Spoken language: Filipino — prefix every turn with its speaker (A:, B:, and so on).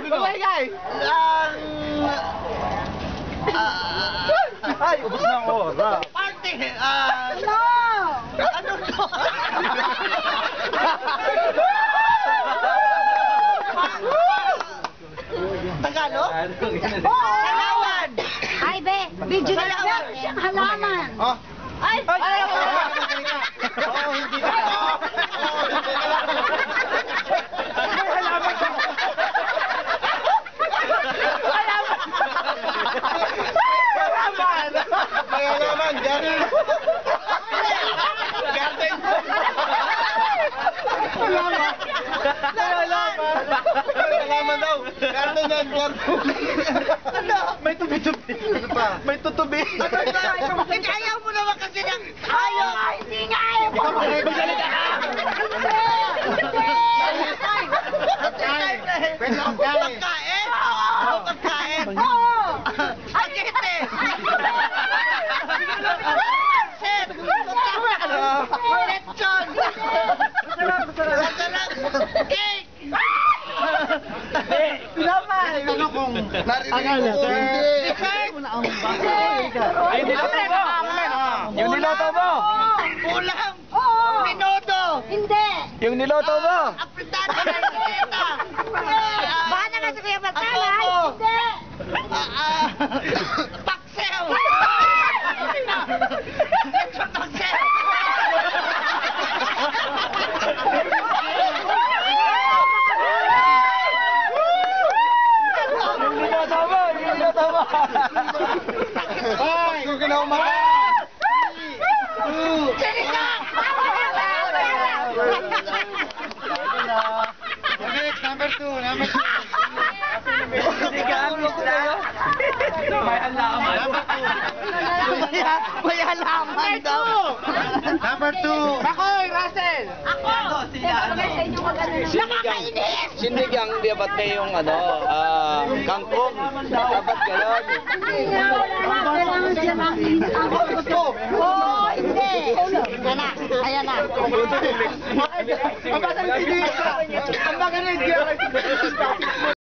A: Magbigay! Ay, ubos na ang oras.
B: Party!
C: Ano?
B: Ano to? Tagalog? Halaman!
C: Ay, be, video na lang siyang halaman.
A: Oh.
C: Ay!
A: Ay! Oo, hindi ka. Halaman ka. May halaman, garden. Garden. Halaman. May halaman. May halaman daw. Garden yan, garden.
B: Ano?
A: May tubi-tubi. Ano pa? May tutubi.
B: Ayaw mo naman kasi ng... Ayaw!
C: Hindi nga eh!
A: Magaling ka. Pwede kang kain.
B: Pagkain? Oo, pagkain.
C: Oo!
B: Agete! Set! Lechon! Masarap! Cake!
A: Tanong kung narinig ko.
B: Dessert!
A: Ay, niloto mo! Yung niloto mo!
B: Ulam!
C: Oo!
B: Minuto!
C: Hindi!
A: Yung niloto mo!
B: Apretado na kita!
C: Baka naman sa kuya Matala!
B: Adobo!
C: Hindi!
B: Paksel! Lechon paksel!
A: Yung niloto mo! Yung niloto mo! Ay! Kung kinaumahan!
B: Sirika!
A: Next, number 2, number 2. May halaman.
B: May halaman daw!
A: Number 2. Bakoy, Russell!
C: Ako! Sa inyo nakakainis!
D: Sinigang, di ba't may yung kangkong? Dapat gano'n.
C: Hindi nga, wala na. Kailangan siya makita. Oo, hindi. Ayan na. Ayan na.
A: Ang bagal hindi ka. Ang bagal hindi ka.